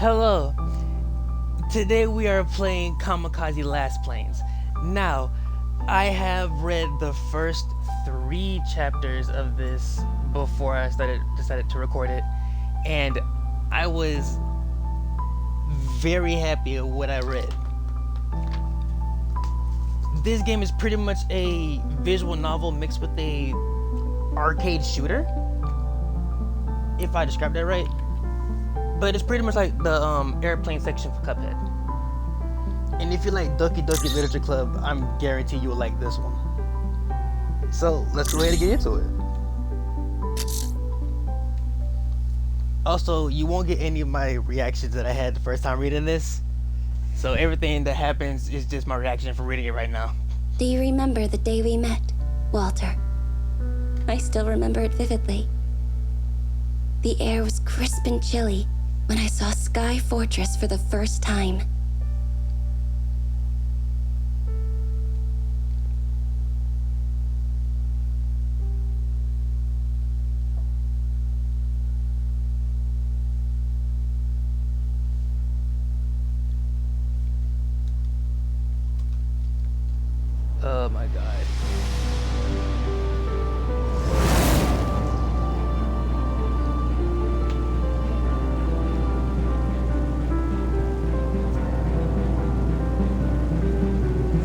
Hello. Today we are playing Kamikaze Lassplanes. Now, I have read the first 3 chapters of this before I decided to record it, and I was very happy with what I read. This game is pretty much a visual novel mixed with a arcade shooter, if I described that right. But it's pretty much like the airplane section for Cuphead. And if you like Doki Doki Literature Club, I'm guaranteed you will like this one. So let's go ahead and get into it. Also, you won't get any of my reactions that I had the first time reading this. So everything that happens is just my reaction for reading it right now. Do you remember the day we met, Walter? I still remember it vividly. The air was crisp and chilly when I saw Sky Fortress for the first time. Oh my god.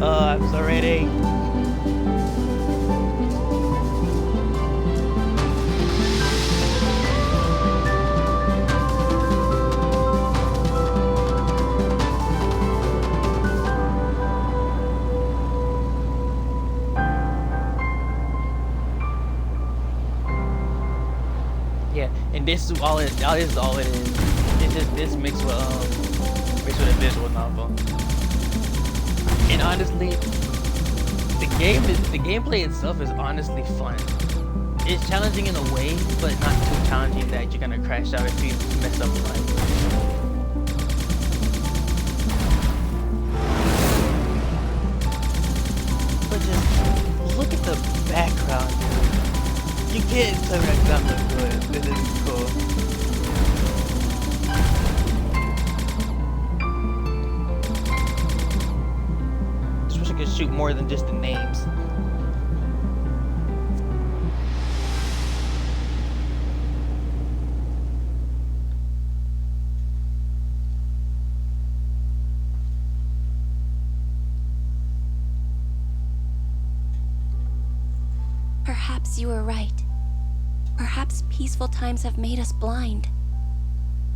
I'm so ready. Yeah, and this is all it is. It's just this mixed with a visual novel. And honestly, the gameplay itself is honestly fun. It's challenging in a way, but not too challenging that you're gonna crash out if you mess up life. But just look at the background. You can't tell me that looks good. This is cool. Could shoot more than just the names. Perhaps you were right. Perhaps peaceful times have made us blind.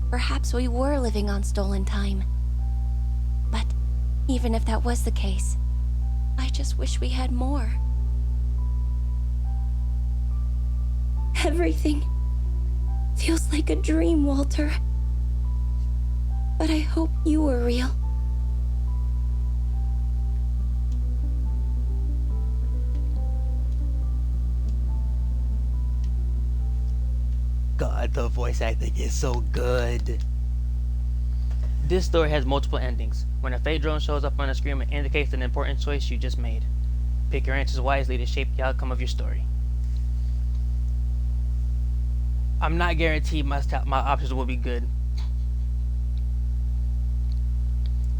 Perhaps we were living on stolen time. But even if that was the case, I just wish we had more. Everything feels like a dream, Walter. But I hope you were real. God, the voice acting is so good. This story has multiple endings. When a fate drone shows up on the screen, it indicates an important choice you just made. Pick your answers wisely to shape the outcome of your story. I'm not guaranteed my options will be good.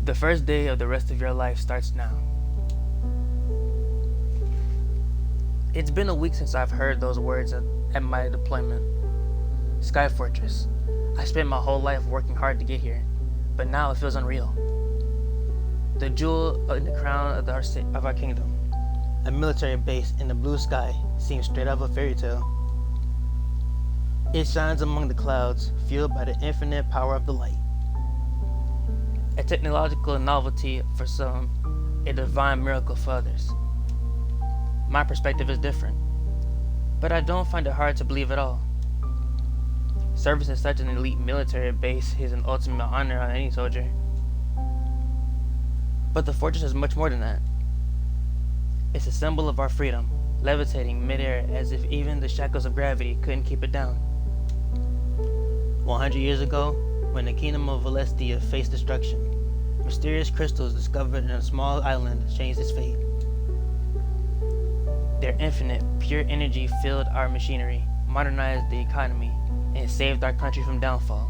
The first day of the rest of your life starts now. It's been a week since I've heard those words at my deployment. Sky Fortress. I spent my whole life working hard to get here, but now it feels unreal. The jewel in the crown of our kingdom, a military base in the blue sky, seems straight out of a fairy tale. It shines among the clouds, fueled by the infinite power of the light. A technological novelty for some, a divine miracle for others. My perspective is different, but I don't find it hard to believe at all. Service in such an elite military base is an ultimate honor on any soldier. But the fortress is much more than that. It's a symbol of our freedom, levitating midair as if even the shackles of gravity couldn't keep it down. 100 years ago, when the kingdom of Valestia faced destruction, mysterious crystals discovered in a small island changed its fate. Their infinite, pure energy filled our machinery, modernized the economy, and saved our country from downfall.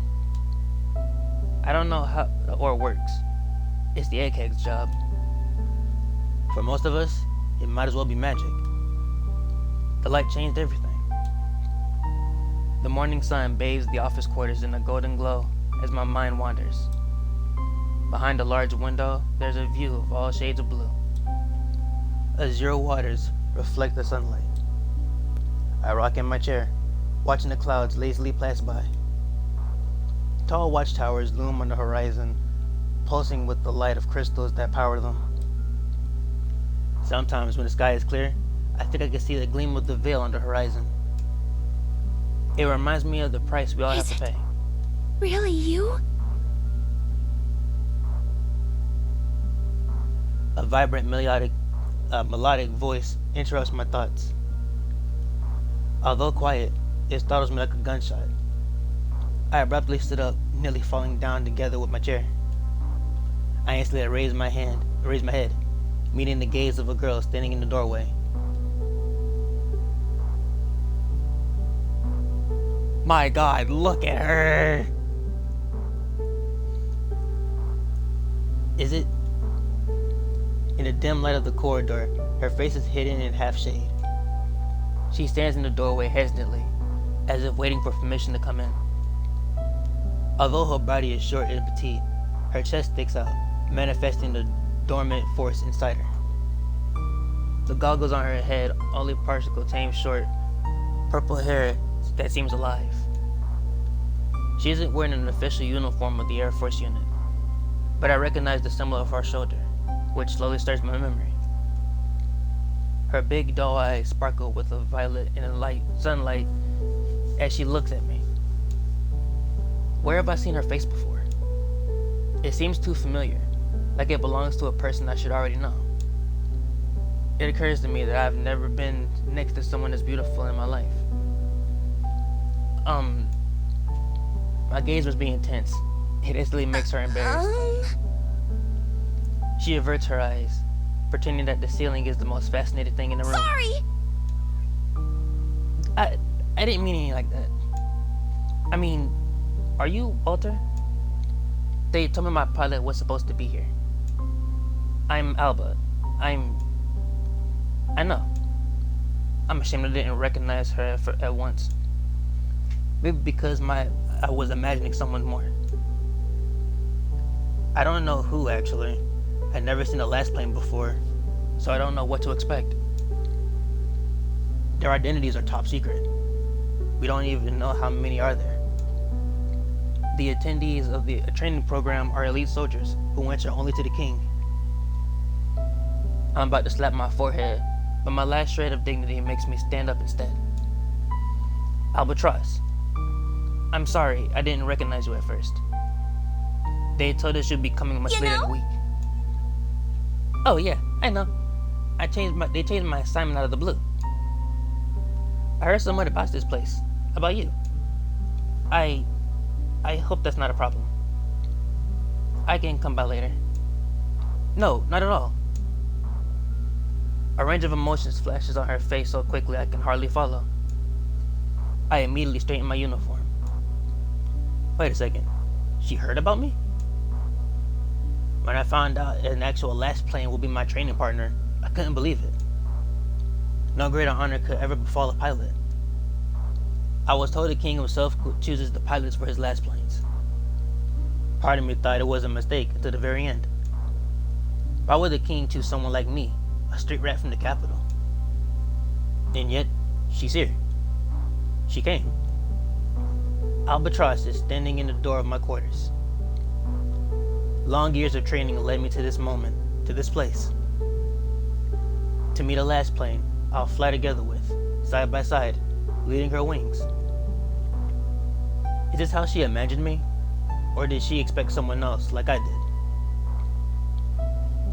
I don't know how the ore works. It's the egghead's job. For most of us, it might as well be magic. The light changed everything. The morning sun bathes the office quarters in a golden glow as my mind wanders. Behind a large window, there's a view of all shades of blue. Azure waters reflect the sunlight. I rock in my chair, watching the clouds lazily pass by. Tall watchtowers loom on the horizon, pulsing with the light of crystals that power them. Sometimes when the sky is clear, I think I can see the gleam of the veil on the horizon. It reminds me of the price we all have to pay. Really you? A vibrant melodic voice interrupts my thoughts. Although quiet, it startles me like a gunshot. I abruptly stood up, nearly falling down together with my chair. I instantly raised my head, meeting the gaze of a girl standing in the doorway. My God, look at her! Is it? In the dim light of the corridor, her face is hidden in half shade. She stands in the doorway hesitantly, as if waiting for permission to come in. Although her body is short and petite, her chest sticks out, manifesting the dormant force inside her. The goggles on her head only partially contain short, purple hair that seems alive. She isn't wearing an official uniform of the Air Force unit, but I recognize the symbol of her shoulder, which slowly stirs my memory. Her big doe eyes sparkle with a violet in the sunlight as she looks at me. Where have I seen her face before? It seems too familiar, like it belongs to a person I should already know. It occurs to me that I've never been next to someone as beautiful in my life. My gaze was being tense. It instantly makes her embarrassed. She averts her eyes, pretending that the ceiling is the most fascinating thing in the room. Sorry! I didn't mean anything like that. I mean, are you Walter? They told me my pilot was supposed to be here. I'm Alba. I know. I'm ashamed I didn't recognize her at once. Maybe because I was imagining someone more. I don't know who, actually. I'd never seen a Lassplane before, so I don't know what to expect. Their identities are top secret. We don't even know how many are there. The attendees of the training program are elite soldiers who answer only to the king. I'm about to slap my forehead, but my last shred of dignity makes me stand up instead. Albatross. I'm sorry, I didn't recognize you at first. They told us you'd be coming much later in the week. Oh yeah, I know. They changed my assignment out of the blue. I heard so much about this place. About you. I hope that's not a problem. I can come by later. No, not at all. A range of emotions flashes on her face so quickly I can hardly follow. I immediately straighten my uniform. Wait a second. She heard about me? When I found out an actual Lassplane will be my training partner, I couldn't believe it. No greater honor could ever befall a pilot. I was told the king himself chooses the pilots for his Lassplanes. Part of me thought it was a mistake until the very end. Why would the king choose someone like me, a street rat from the capital? And yet, she's here. She came. Albatross is standing in the door of my quarters. Long years of training led me to this moment, to this place. To meet a Lassplane I'll fly together with, side by side, leading her wings. Is this how she imagined me? Or did she expect someone else like I did?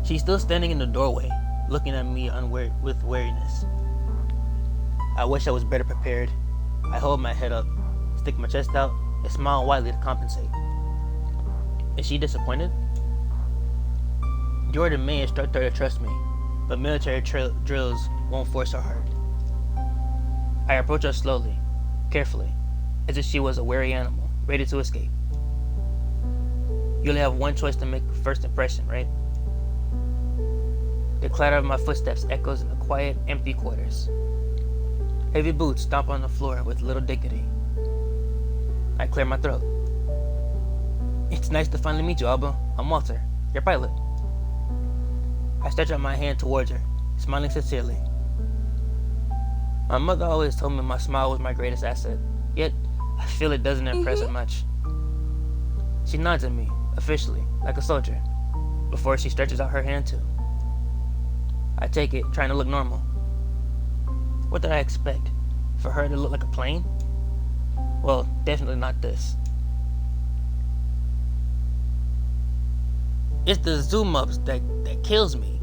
She's still standing in the doorway, looking at me with weariness. I wish I was better prepared. I hold my head up, stick my chest out, and smile widely to compensate. Is she disappointed? Jordan may instruct her to trust me, but military drills won't force her heart. I approach her slowly, carefully, as if she was a wary animal, ready to escape. You only have one choice to make first impression, right? The clatter of my footsteps echoes in the quiet, empty quarters. Heavy boots stomp on the floor with little dignity. I clear my throat. It's nice to finally meet you, Alba. I'm Walter, your pilot. I stretch out my hand towards her, smiling sincerely. My mother always told me my smile was my greatest asset, yet I feel it doesn't impress her much. She nods at me, officially, like a soldier, before she stretches out her hand too. I take it, trying to look normal. What did I expect? For her to look like a plane? Well, definitely not this. It's the zoom ups that kills me.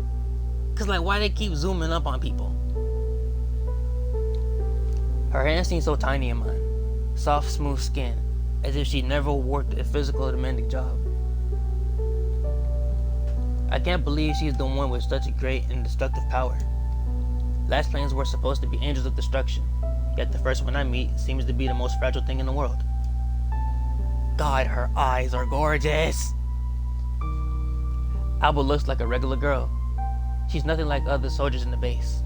Cause like, why they keep zooming up on people? Her hand seems so tiny in mine. Soft, smooth skin, as if she never worked a physical demanding job. I can't believe she's the one with such a great and destructive power. Lassplanes were supposed to be angels of destruction, yet the first one I meet seems to be the most fragile thing in the world. God, her eyes are gorgeous! Alba looks like a regular girl. She's nothing like other soldiers in the base.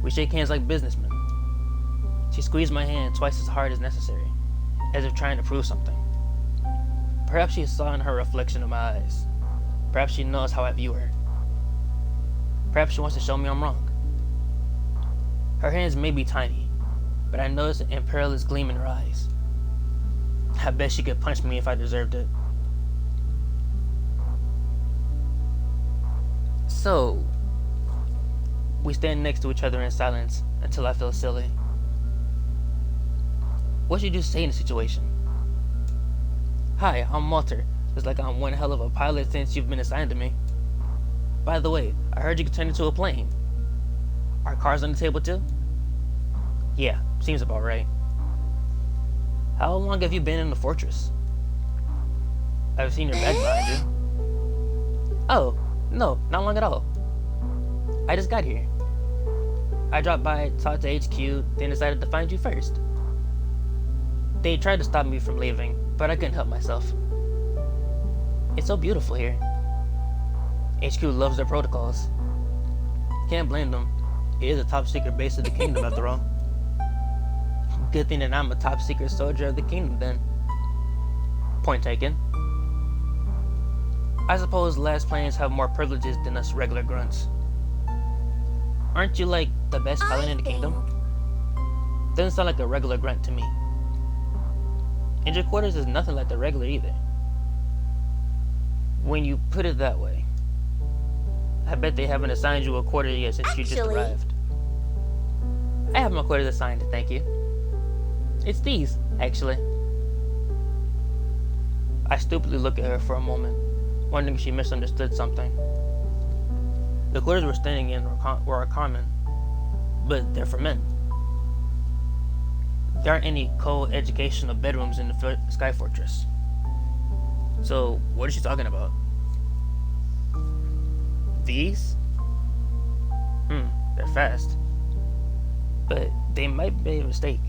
We shake hands like businessmen. She squeezed my hand twice as hard as necessary, as if trying to prove something. Perhaps she saw in her reflection in my eyes. Perhaps she knows how I view her. Perhaps she wants to show me I'm wrong. Her hands may be tiny, but I notice an imperious gleam in her eyes. I bet she could punch me if I deserved it. So, we stand next to each other in silence until I feel silly. What should you say in the situation? Hi, I'm Walter. It's like I'm one hell of a pilot since you've been assigned to me. By the way, I heard you could turn into a plane. Are cars on the table too? Yeah, seems about right. How long have you been in the fortress? I've seen your bag behind you. Oh, no, not long at all. I just got here. I dropped by, talked to HQ, then decided to find you first. They tried to stop me from leaving, but I couldn't help myself. It's so beautiful here. HQ loves their protocols. Can't blame them. It is a top secret base of the kingdom after all. Good thing that I'm a top secret soldier of the kingdom then. Point taken. I suppose Lassplanes have more privileges than us regular grunts. Aren't you like the best pilot in the kingdom? Doesn't sound like a regular grunt to me. And your quarters is nothing like the regular either. When you put it that way, I bet they haven't assigned you a quarter yet since you just arrived. I have my quarters assigned, thank you. It's these, actually. I stupidly look at her for a moment, wondering if she misunderstood something. The quarters we're staying in were common, but they're for men. There aren't any co-educational bedrooms in the Sky Fortress. So, what is she talking about? These? They're fast. But they might be a mistake.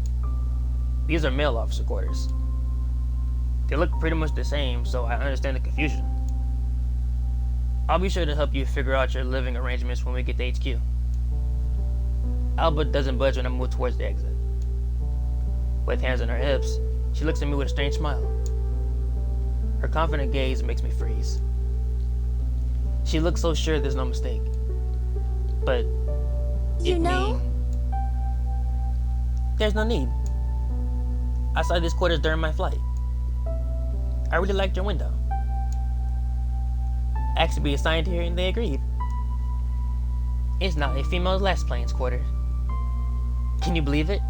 These are male officer quarters. They look pretty much the same, so I understand the confusion. I'll be sure to help you figure out your living arrangements when we get to HQ. Alba doesn't budge when I move towards the exit. With hands on her hips, she looks at me with a strange smile. Her confident gaze makes me freeze. She looks so sure there's no mistake. But there's no need. I saw these quarters during my flight. I really liked your window. I asked to be assigned here and they agreed. It's not a female Lassplanes quarter. Can you believe it?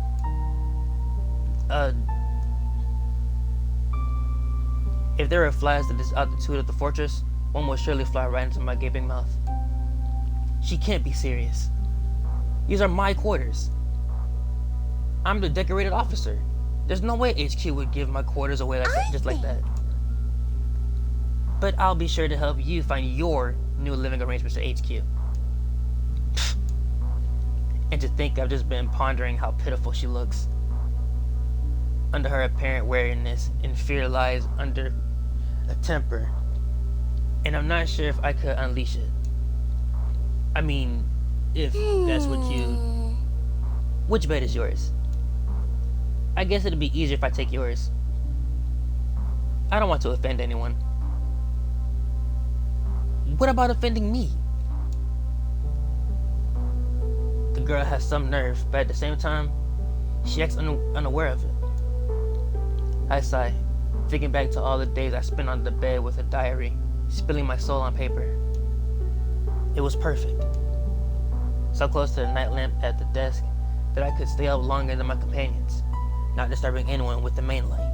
If there were flies at this altitude of the fortress, one will surely fly right into my gaping mouth. She can't be serious. These are my quarters. I'm the decorated officer. There's no way HQ would give my quarters away like that, just like that. But I'll be sure to help you find your new living arrangements at HQ. And to think I've just been pondering how pitiful she looks. Under her apparent wariness and fear lies under a temper, and I'm not sure if I could unleash it. I mean, if that's what you... Which bed is yours? I guess it'd be easier if I take yours. I don't want to offend anyone. What about offending me? The girl has some nerve, but at the same time, she acts unaware of it. I sigh, thinking back to all the days I spent on the bed with a diary, spilling my soul on paper. It was perfect. So close to the night lamp at the desk that I could stay up longer than my companions, not disturbing anyone with the main light.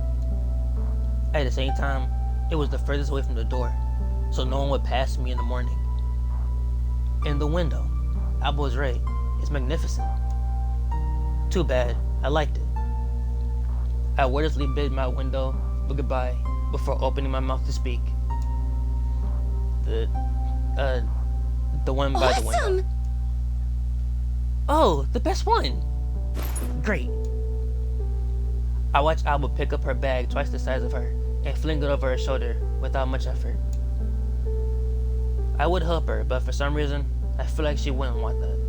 At the same time, it was the furthest away from the door, so no one would pass me in the morning. In the window, Albo's Ray is magnificent. Too bad, I liked it. I wordlessly bid my window goodbye before opening my mouth to speak. The one by the window. Oh, the best one! Great. I watched Alba pick up her bag twice the size of her and fling it over her shoulder without much effort. I would help her, but for some reason, I feel like she wouldn't want that.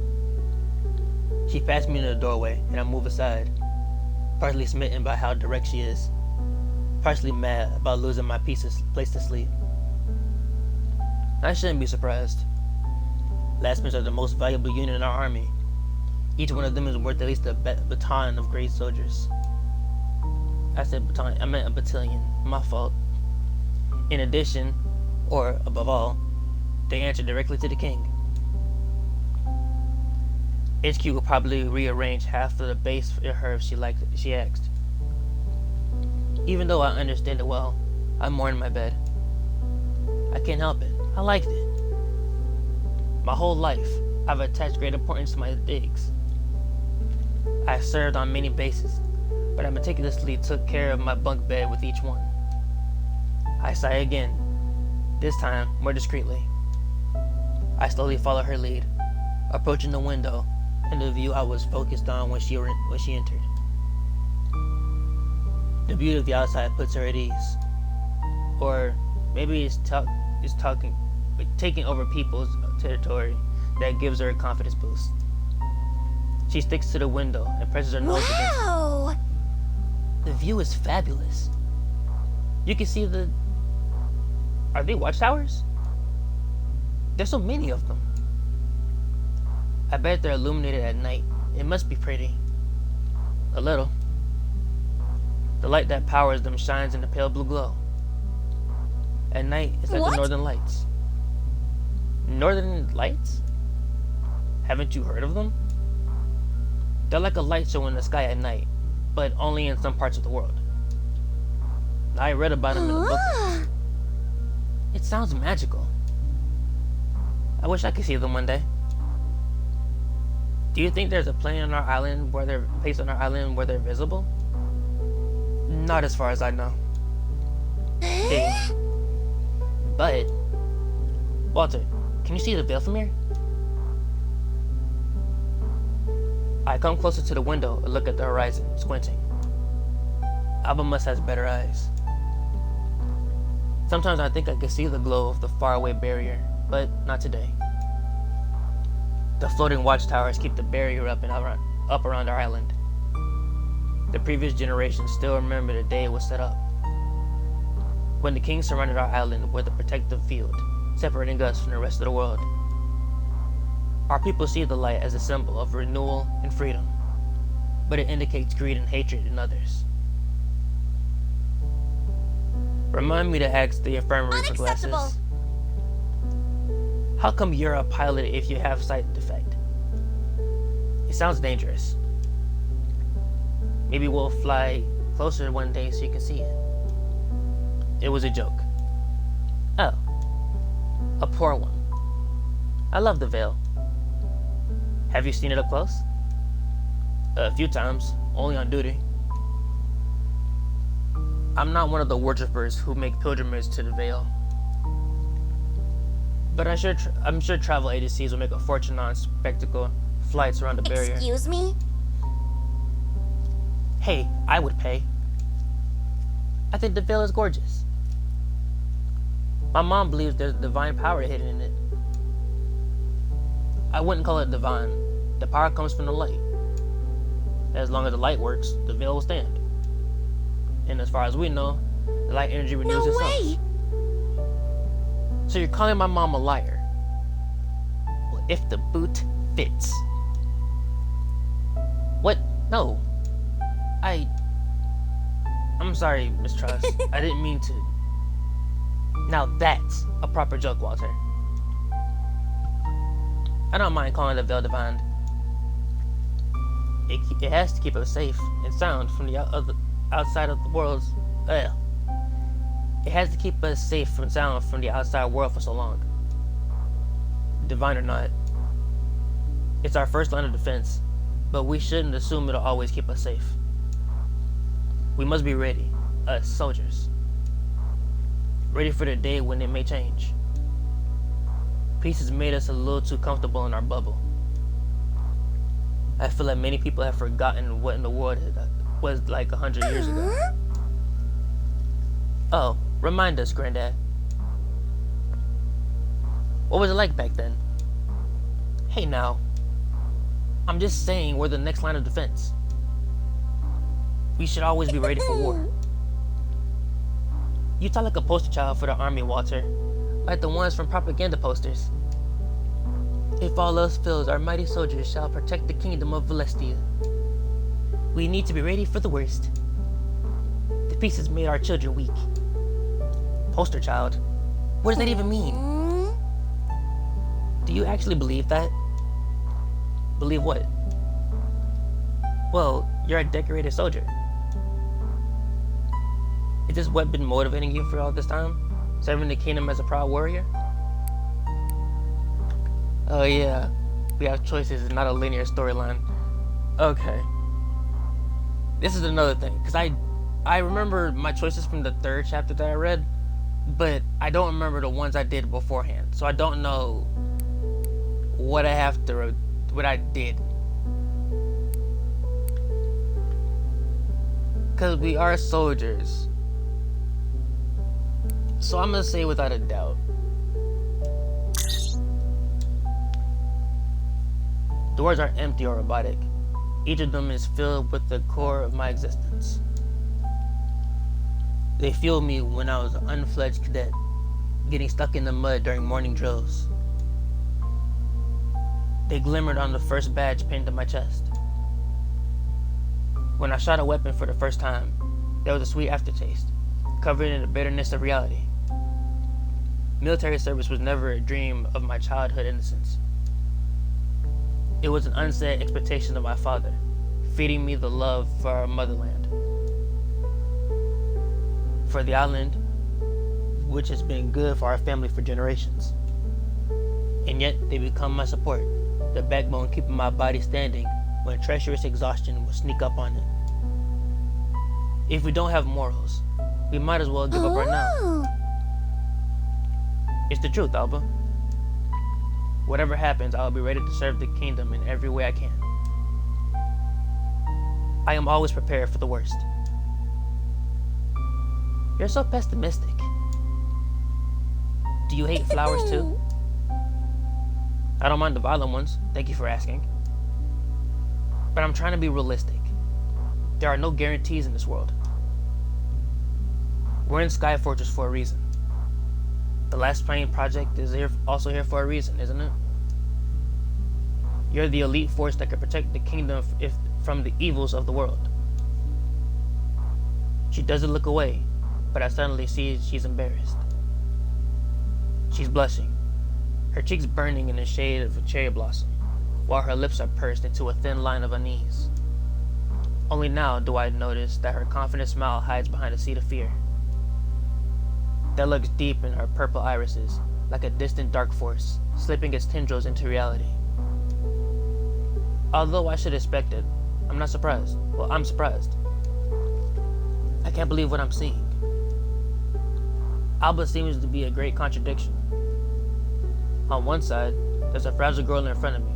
She passed me in the doorway, and I moved aside, partly smitten by how direct she is, partially mad about losing my place to sleep. I shouldn't be surprised. Lassplanes are the most valuable unit in our army. Each one of them is worth at least a baton of great soldiers. I said baton, I meant a battalion. My fault. In addition, or above all, they answer directly to the king. HQ will probably rearrange half of the base for her if she asked. Even though I understand it well, I mourn my bed. I can't help it. I liked it. My whole life, I've attached great importance to my digs. I served on many bases, but I meticulously took care of my bunk bed with each one. I sigh again, this time more discreetly. I slowly follow her lead, approaching the window and the view I was focused on when she entered. The beauty of the outside puts her at ease, or maybe it's taking over people's territory that gives her a confidence boost. She sticks to the window and presses her nose against it. The view is fabulous. You can see the... Are they watchtowers? There's so many of them. I bet they're illuminated at night. It must be pretty. A little. The light that powers them shines in a pale blue glow. At night, it's like the Northern Lights. Northern Lights? Haven't you heard of them? They're like a light show in the sky at night, but only in some parts of the world. I read about them in a book. It sounds magical. I wish I could see them one day. Do you think there's a place on our island where they're visible? Not as far as I know. Hey. But Walter, can you see the veil from here? I come closer to the window and look at the horizon, squinting. Alba must have better eyes. Sometimes I think I can see the glow of the faraway barrier, but not today. The floating watchtowers keep the barrier up around our island. The previous generation still remember the day it was set up. When the king surrounded our island with a protective field, separating us from the rest of the world. Our people see the light as a symbol of renewal and freedom, but it indicates greed and hatred in others. Remind me to ask the infirmary for glasses. How come you're a pilot if you have sight defect? It sounds dangerous. Maybe we'll fly closer one day so you can see it. It was a joke. Oh. A poor one. I love the veil. Have you seen it up close? A few times, only on duty. I'm not one of the worshippers who make pilgrimage to the veil. But I'm sure travel agencies will make a fortune on spectacle flights around the barrier. Excuse me? Hey, I would pay. I think the veil is gorgeous. My mom believes there's divine power hidden in it. I wouldn't call it divine. The power comes from the light. As long as the light works, the veil will stand. And as far as we know, the light energy renews No itself. way! So you're calling my mom a liar? Well, if the boot fits. What? No. I'm sorry, Miss Truss. I didn't mean to. Now that's a proper joke, Walter. I don't mind calling the veil divine. It has to keep us safe and sound from the outside of the world's. It has to keep us safe and sound from the outside world for so long. Divine or not, it's our first line of defense, but we shouldn't assume it'll always keep us safe. We must be ready, us soldiers. Ready for the day when it may change. Peace has made us a little too comfortable in our bubble. I feel like many people have forgotten what in the world was like 100 years ago. Oh, remind us, Granddad. What was it like back then? Hey now, I'm just saying we're the next line of defense. We should always be ready for war. You talk like a poster child for the army, Walter. Like the ones from propaganda posters. If all else fails, our mighty soldiers shall protect the kingdom of Valestia. We need to be ready for the worst. The peace has made our children weak. Poster child? What does that even mean? Do you actually believe that? Believe what? Well, you're a decorated soldier. Is this what been motivating you for all this time? Serving the kingdom as a proud warrior? Oh yeah, we have choices and not a linear storyline. Okay. This is another thing, because I remember my choices from the 3rd chapter that I read, but I don't remember the ones I did beforehand. So I don't know what what I did. Because we are soldiers. So I'm gonna say without a doubt. The words aren't empty or robotic. Each of them is filled with the core of my existence. They fueled me when I was an unfledged cadet, getting stuck in the mud during morning drills. They glimmered on the first badge pinned to my chest. When I shot a weapon for the first time, there was a sweet aftertaste, covered in the bitterness of reality. Military service was never a dream of my childhood innocence. It was an unsaid expectation of my father, feeding me the love for our motherland. For the island, which has been good for our family for generations. And yet, they become my support, the backbone keeping my body standing when treacherous exhaustion will sneak up on it. If we don't have morals, we might as well give up right now. It's the truth, Alba. Whatever happens, I'll be ready to serve the kingdom in every way I can. I am always prepared for the worst. You're so pessimistic. Do you hate flowers too? I don't mind the violent ones, thank you for asking. But I'm trying to be realistic. There are no guarantees in this world. We're in Sky Fortress for a reason. The Lassplanes project is also here for a reason, isn't it? You're the elite force that can protect the kingdom from the evils of the world. She doesn't look away, but I suddenly see she's embarrassed. She's blushing, her cheeks burning in the shade of a cherry blossom, while her lips are pursed into a thin line of unease. Only now do I notice that her confident smile hides behind a seed of fear. That looks deep in her purple irises, like a distant dark force, slipping its tendrils into reality. Although I should expect it, I'm not surprised. Well, I'm surprised. I can't believe what I'm seeing. Alba seems to be a great contradiction. On one side, there's a fragile girl in front of me,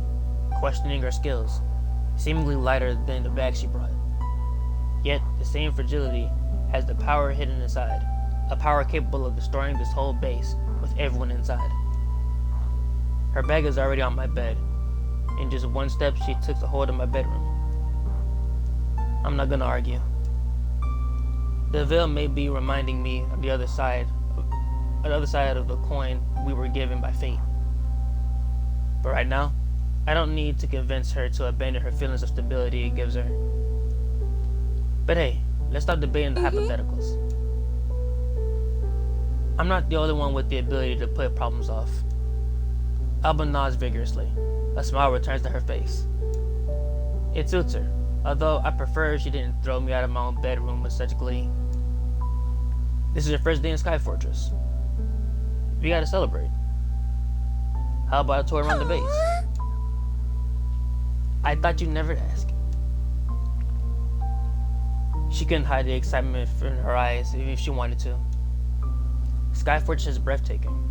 questioning her skills, seemingly lighter than the bag she brought. Yet, the same fragility has the power hidden inside, a power capable of destroying this whole base with everyone inside. Her bag is already on my bed. In just one step, she took a hold of my bedroom. I'm not gonna argue. The veil may be reminding me of the other side of the coin we were given by fate. But right now, I don't need to convince her to abandon her feelings of stability it gives her. But hey, let's stop debating the hypotheticals. I'm not the only one with the ability to put problems off. Alba nods vigorously. A smile returns to her face. It suits her, although I prefer if she didn't throw me out of my own bedroom with such glee. This is your first day in Sky Fortress. We gotta celebrate. How about a tour around the base? I thought you'd never ask. She couldn't hide the excitement in her eyes even if she wanted to. Sky Fortress is breathtaking.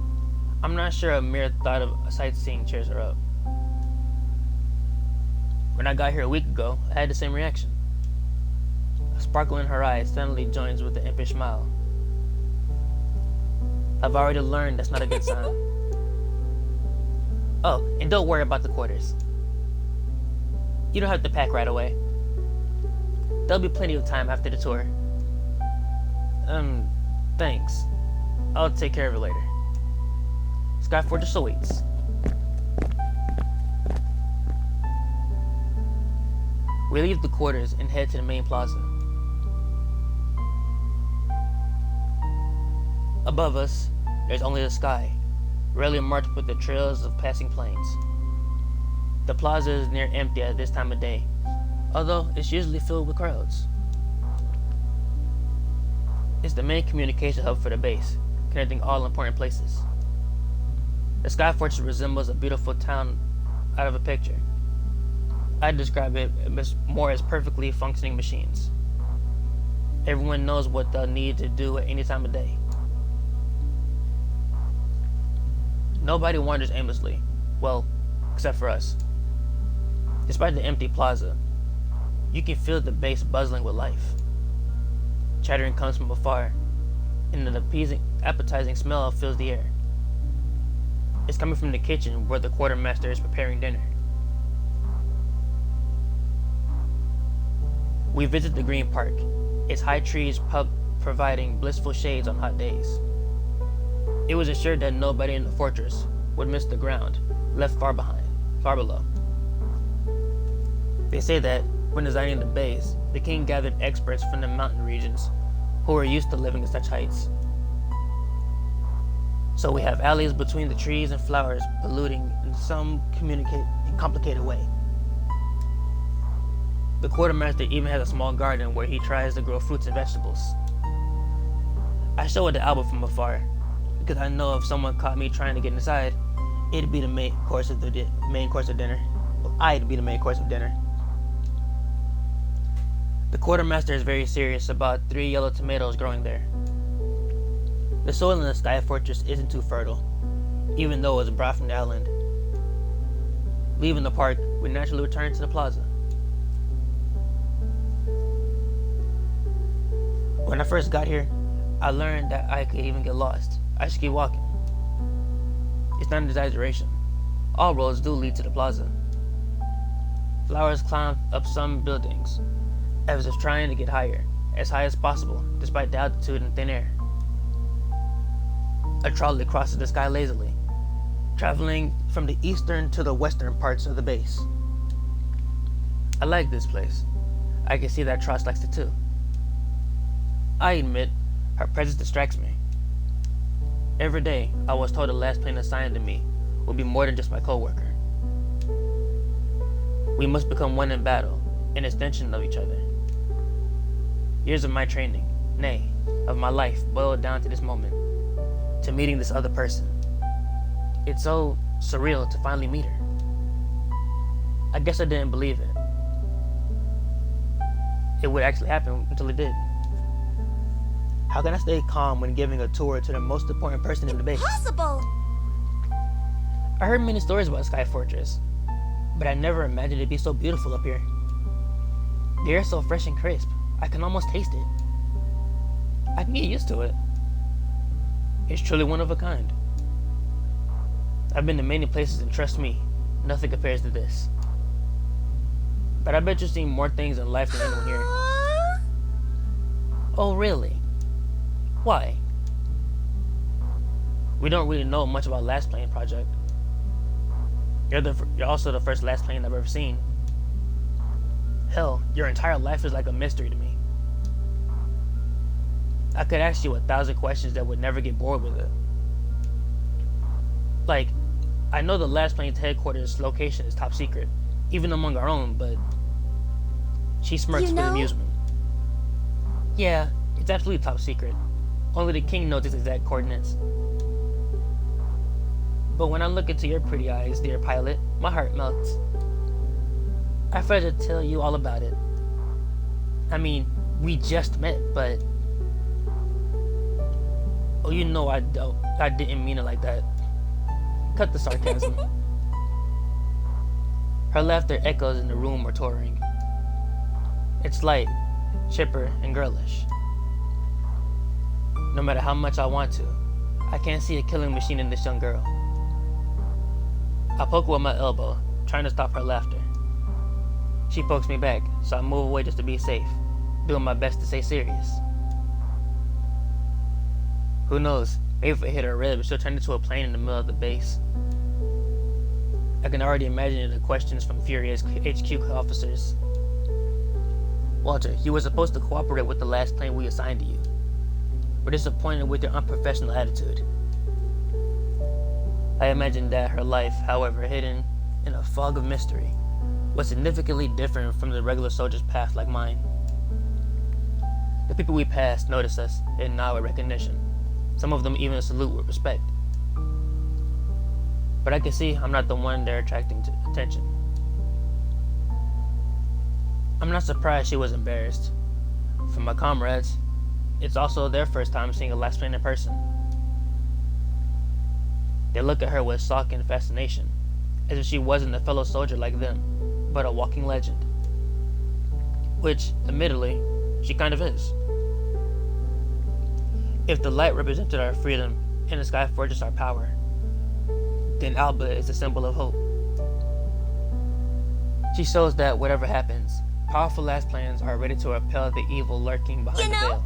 I'm not sure a mere thought of sightseeing cheers her up. When I got here a week ago, I had the same reaction. A sparkle in her eyes suddenly joins with the impish smile. I've already learned that's not a good sign. Oh, and don't worry about the quarters. You don't have to pack right away. There'll be plenty of time after the tour. Thanks. I'll take care of it later. Sky Fortress awaits. We leave the quarters and head to the main plaza. Above us, there's only the sky, rarely marked with the trails of passing planes. The plaza is near empty at this time of day, although it's usually filled with crowds. It's the main communication hub for the base, connecting all important places. The Sky Fortress resembles a beautiful town out of a picture. I'd describe it more as perfectly functioning machines. Everyone knows what they'll need to do at any time of day. Nobody wanders aimlessly, well, except for us. Despite the empty plaza, you can feel the base buzzing with life. Chattering comes from afar, and an appetizing smell fills the air. It's coming from the kitchen where the quartermaster is preparing dinner. We visit the green park, its high trees providing blissful shades on hot days. It was assured that nobody in the fortress would miss the ground left far below. They say that when designing the base, the king gathered experts from the mountain regions who were used to living at such heights. So we have alleys between the trees and flowers polluting in some complicated way. The quartermaster even has a small garden where he tries to grow fruits and vegetables. I show it to Alba from afar, because I know if someone caught me trying to get inside, it'd be the main course of dinner. I'd be the main course of dinner. The quartermaster is very serious about 3 yellow tomatoes growing there. The soil in the Sky Fortress isn't too fertile, even though it was brought from the island. Leaving the park, we naturally return to the plaza. When I first got here, I learned that I could even get lost. I should keep walking. It's not an exaggeration. All roads do lead to the plaza. Flowers climb up some buildings, as if trying to get higher, as high as possible, despite the altitude and thin air. A trolley crosses the sky lazily, traveling from the eastern to the western parts of the base. I like this place. I can see that Tross likes it too. I admit, her presence distracts me. Every day, I was told the Lassplane assigned to me would be more than just my co-worker. We must become one in battle, an extension of each other. Years of my training, nay, of my life, boiled down to this moment, to meeting this other person. It's so surreal to finally meet her. I guess I didn't believe it would actually happen until it did. How can I stay calm when giving a tour to the most important person in the base? Possible! I heard many stories about Sky Fortress, but I never imagined it'd be so beautiful up here. The air's so fresh and crisp, I can almost taste it. I can get used to it. It's truly one of a kind. I've been to many places, and trust me, nothing compares to this. But I bet you've seen more things in life than anyone here. Oh, really? Why? We don't really know much about Lassplane project. You're also the first Lassplane I've ever seen. Hell, your entire life is like a mystery to me. I could ask you 1,000 questions that would never get bored with it. Like, I know the Lassplane's headquarters location is top secret, even among our own, but she smirks with amusement. Yeah, it's absolutely top secret. Only the king knows its exact coordinates. But when I look into your pretty eyes, dear pilot, my heart melts. I feel to tell you all about it. I mean, we just met, but... Oh, you know I didn't mean it like that. Cut the sarcasm. Her laughter echoes in the room we're touring. It's light, chipper, and girlish. No matter how much I want to, I can't see a killing machine in this young girl. I poke her with my elbow, trying to stop her laughter. She pokes me back, so I move away just to be safe, doing my best to stay serious. Who knows, maybe if it hit her ribs, she'll turn into a plane in the middle of the base. I can already imagine the questions from furious HQ officers. Walter, you were supposed to cooperate with the last plane we assigned to you. We're disappointed with your unprofessional attitude. I imagine that her life, however hidden in a fog of mystery, was significantly different from the regular soldier's path like mine. The people we passed noticed us and nod with recognition. Some of them even salute with respect. But I can see I'm not the one they're attracting to attention. I'm not surprised she was embarrassed. For my comrades, it's also their first time seeing a Lassplane in person. They look at her with shock and fascination, as if she wasn't a fellow soldier like them, but a walking legend. Which, admittedly, she kind of is. If the light represented our freedom and the sky forges our power, then Alba is a symbol of hope. She shows that whatever happens, powerful Lassplanes are ready to repel the evil lurking behind the veil.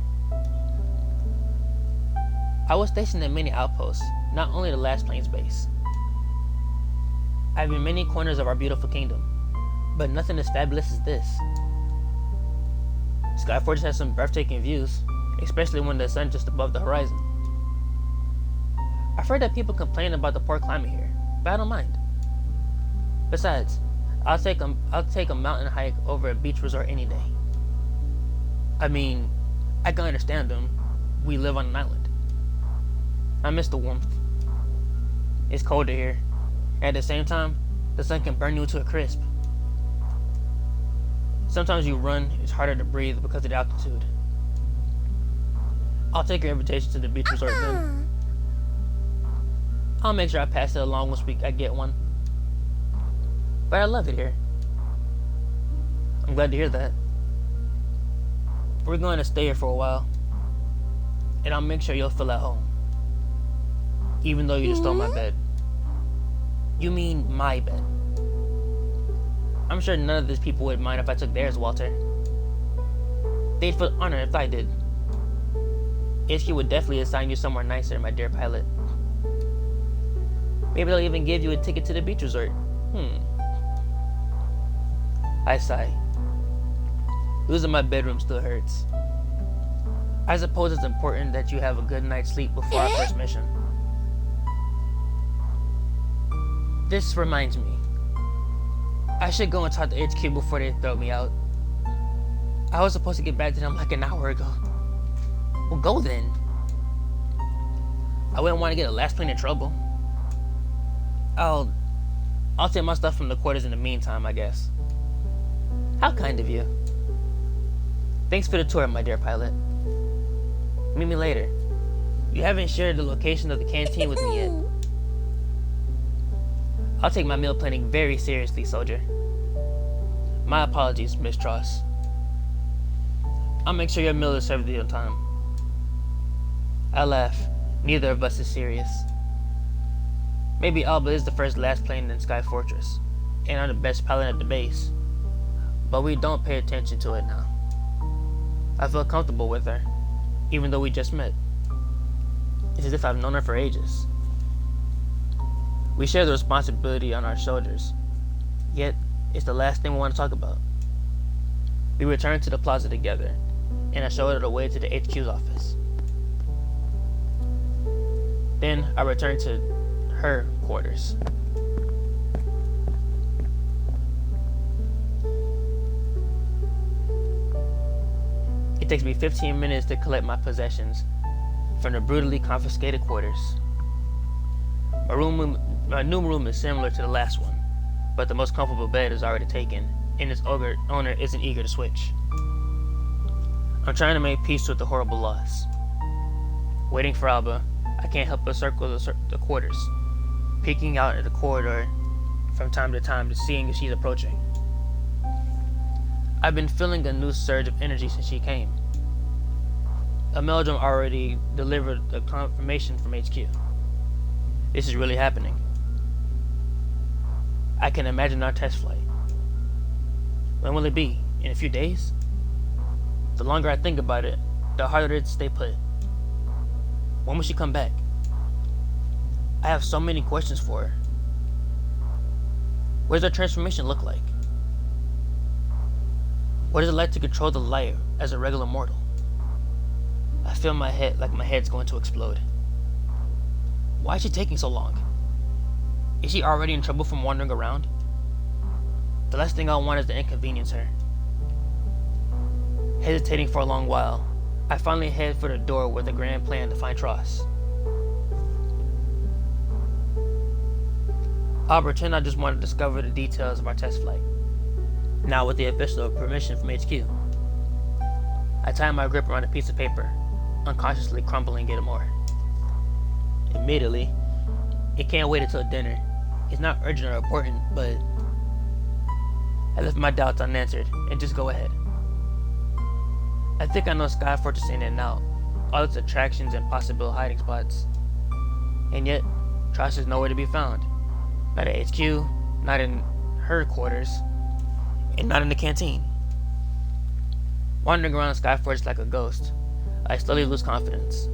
I was stationed at many outposts, not only the Lassplanes base. I've been in many corners of our beautiful kingdom, but nothing as fabulous as this. Skyforge has some breathtaking views, especially when the sun's just above the horizon. I've heard that people complain about the poor climate here, but I don't mind. Besides, I'll take a mountain hike over a beach resort any day. I mean, I can understand them. We live on an island. I miss the warmth. It's colder here. At the same time, the sun can burn you to a crisp. Sometimes you run, it's harder to breathe because of the altitude. I'll take your invitation to the beach resort then. I'll make sure I pass it along once I get one. But I love it here. I'm glad to hear that. We're going to stay here for a while, and I'll make sure you'll feel at home. Even though you just stole my bed. You mean my bed. I'm sure none of these people would mind if I took theirs, Walter. They'd feel honored if I did. HQ would definitely assign you somewhere nicer, my dear pilot. Maybe they'll even give you a ticket to the beach resort. I sigh. Losing my bedroom still hurts. I suppose it's important that you have a good night's sleep before our first mission. This reminds me. I should go and talk to HQ before they throw me out. I was supposed to get back to them like an hour ago. Well, go then. I wouldn't want to get a Lassplane in trouble. I'll take my stuff from the quarters in the meantime, I guess. How kind of you. Thanks for the tour, my dear pilot. Meet me later. You haven't shared the location of the canteen with me yet. I'll take my meal planning very seriously, soldier. My apologies, Miss Tross. I'll make sure your meal is served on time. I laugh, Neither of us is serious. Maybe Alba is the first Lassplane in Sky Fortress, and I'm the best pilot at the base, but we don't pay attention to it now. I feel comfortable with her, even though we just met. It's as if I've known her for ages. We share the responsibility on our shoulders, yet it's the last thing we want to talk about. We return to the plaza together, and I show her the way to the HQ's office. Then I return to her quarters. It takes me 15 minutes to collect my possessions from the brutally confiscated quarters. My new room is similar to the last one, but the most comfortable bed is already taken, and its owner isn't eager to switch. I'm trying to make peace with the horrible loss. Waiting for Alba, I can't help but circle the quarters, peeking out at the corridor from time to time to seeing if she's approaching. I've been feeling a new surge of energy since she came. A Meldrum already delivered the confirmation from HQ. This is really happening. I can imagine our test flight. When will it be? In a few days? The longer I think about it, the harder it is to stay put. When will she come back? I have so many questions for her. What does her transformation look like? What is it like to control the light as a regular mortal? I feel my head's going to explode. Why is she taking so long? Is she already in trouble from wandering around? The last thing I want is to inconvenience her. Hesitating for a long while, I finally head for the door with a grand plan to find Tross. I'll pretend I just want to discover the details of our test flight, now with the official permission from HQ. I tie my grip around a piece of paper, unconsciously crumpling it more. Immediately, it can't wait until dinner. It's not urgent or important, but I left my doubts unanswered and just go ahead. I think I know Sky Fortress in and out, all its attractions and possible hiding spots. And yet, Tross is nowhere to be found. Not at HQ, not in her quarters, and not in the canteen. Wandering around Sky Fortress like a ghost, I slowly lose confidence.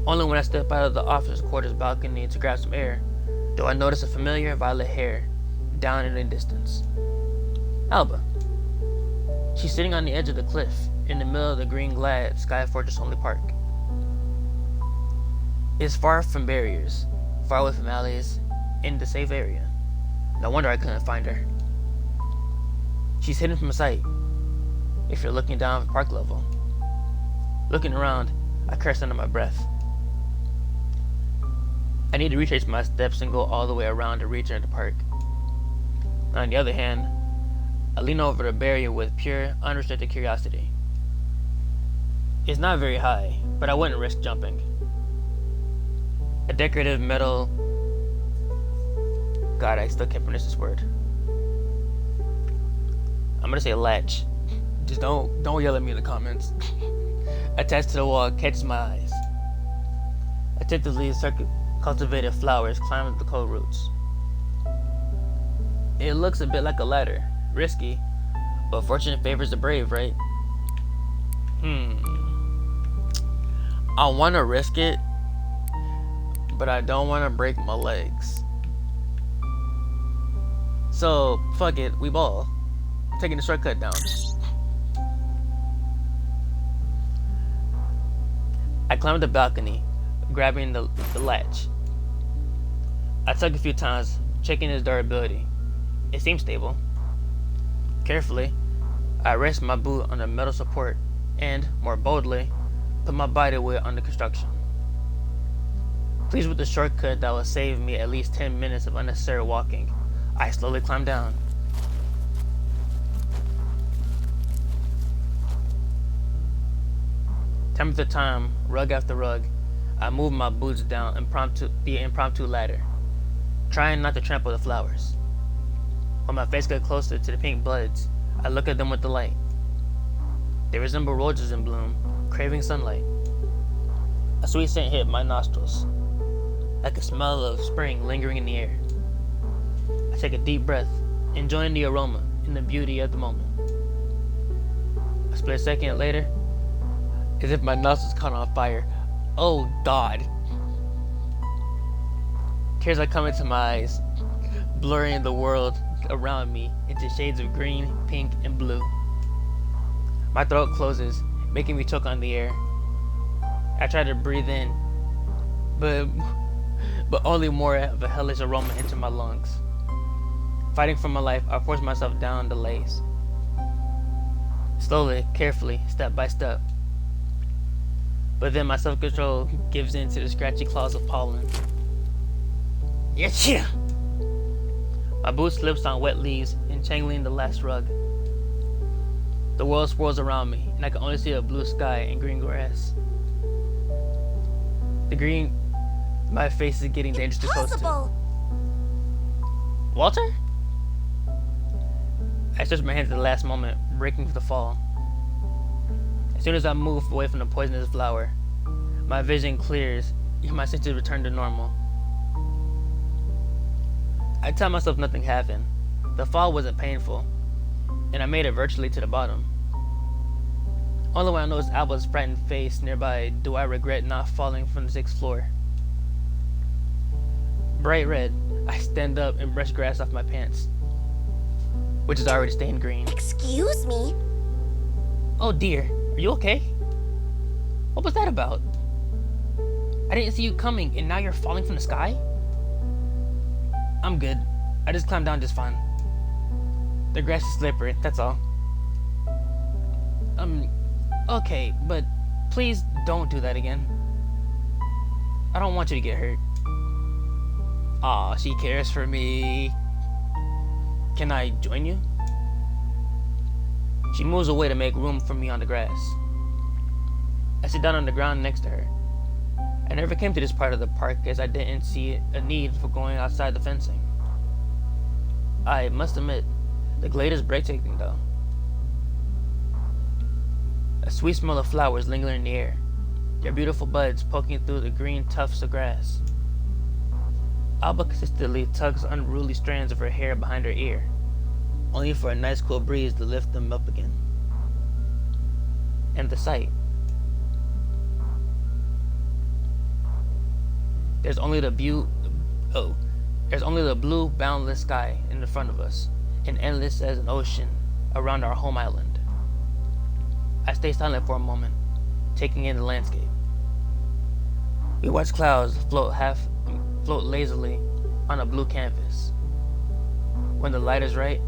Only when I step out of the office quarters balcony to grab some air do I notice a familiar violet hair down in the distance. Alba. She's sitting on the edge of the cliff in the middle of the green glad Sky Fortress only park. It's far from barriers, far away from alleys, in the safe area. No wonder I couldn't find her. She's hidden from sight, if you're looking down at park level. Looking around, I curse under my breath. I need to retrace my steps and go all the way around to reach her in the park. On the other hand, I lean over the barrier with pure, unrestricted curiosity. It's not very high, but I wouldn't risk jumping. A decorative metal... God, I still can't pronounce this word. I'm gonna say latch. Just don't yell at me in the comments. Attached to the wall catches my eyes. Attentively, cultivated flowers climb up the cold roots. It looks a bit like a ladder. Risky, but fortune favors the brave, right? I want to risk it, but I don't want to break my legs. So, fuck it, we ball. Taking the shortcut down. I climbed the balcony, grabbing the latch. I tug a few times, checking its durability. It seems stable. Carefully, I rest my boot on the metal support and, more boldly, put my body weight on the construction. Pleased with the shortcut that will save me at least 10 minutes of unnecessary walking, I slowly climb down. Time after time, rug after rug, I move my boots down the impromptu ladder, trying not to trample the flowers. When my face gets closer to the pink buds, I look at them with delight. They resemble roses in bloom, craving sunlight. A sweet scent hit my nostrils, like a smell of spring lingering in the air. I take a deep breath, enjoying the aroma and the beauty of the moment. A split second later, as if my nostrils caught on fire. Oh God! Tears are coming to my eyes, blurring the world around me into shades of green, pink, and blue. My throat closes, making me choke on the air. I try to breathe in, but only more of a hellish aroma entered my lungs. Fighting for my life, I force myself down the lace. Slowly, carefully, step by step. But then my self-control gives in to the scratchy claws of pollen. Yachia! My boot slips on wet leaves, entangling the last rug. The world swirls around me, and I can only see a blue sky and green grass. My face is getting dangerously close to. Walter? I stretch my hands at the last moment, breaking for the fall. As soon as I move away from the poisonous flower, my vision clears and my senses return to normal. I tell myself nothing happened. The fall wasn't painful, and I made it virtually to the bottom. Only when I notice Alba's frightened face nearby do I regret not falling from the 6th floor. Bright red, I stand up and brush grass off my pants, which is already stained green. Excuse me? Oh dear, are you okay? What was that about? I didn't see you coming, and now you're falling from the sky? I'm good. I just climbed down just fine. The grass is slippery, that's all. Okay, but please don't do that again. I don't want you to get hurt. Aw, she cares for me. Can I join you? She moves away to make room for me on the grass. I sit down on the ground next to her. I never came to this part of the park as I didn't see a need for going outside the fencing. I must admit, the glade is breathtaking though. A sweet smell of flowers linger in the air, their beautiful buds poking through the green tufts of grass. Alba consistently tugs unruly strands of her hair behind her ear, only for a nice cool breeze to lift them up again. And the sight. There's only the blue, boundless sky in the front of us, and endless as an ocean around our home island. I stay silent for a moment, taking in the landscape. We watch clouds float lazily on a blue canvas. When the light is right,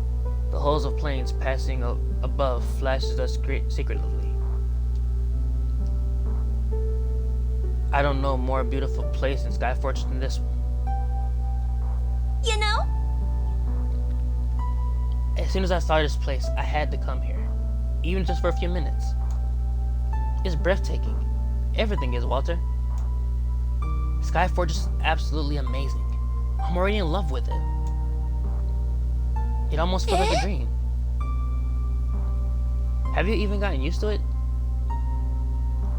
the hulls of planes passing above flashes us secretly. I don't know a more beautiful place in Sky Fortress than this one. You know? As soon as I saw this place, I had to come here, even just for a few minutes. It's breathtaking. Everything is, Walter. Sky Fortress is absolutely amazing. I'm already in love with it. It almost feels like a dream. Have you even gotten used to it?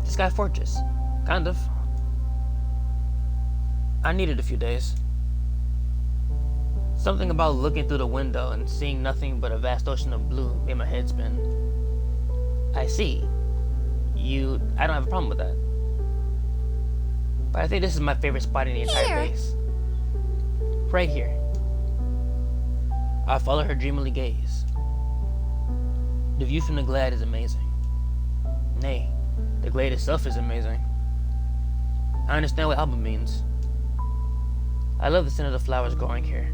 The Sky Fortress. Kind of. I needed a few days. Something about looking through the window and seeing nothing but a vast ocean of blue made my head spin. I see. I don't have a problem with that. But I think this is my favorite spot in the entire base. Right here. I follow her dreamily gaze. The view from the glade is amazing. Nay, the glade itself is amazing. I understand what Alba means. I love the scent of the flowers growing here.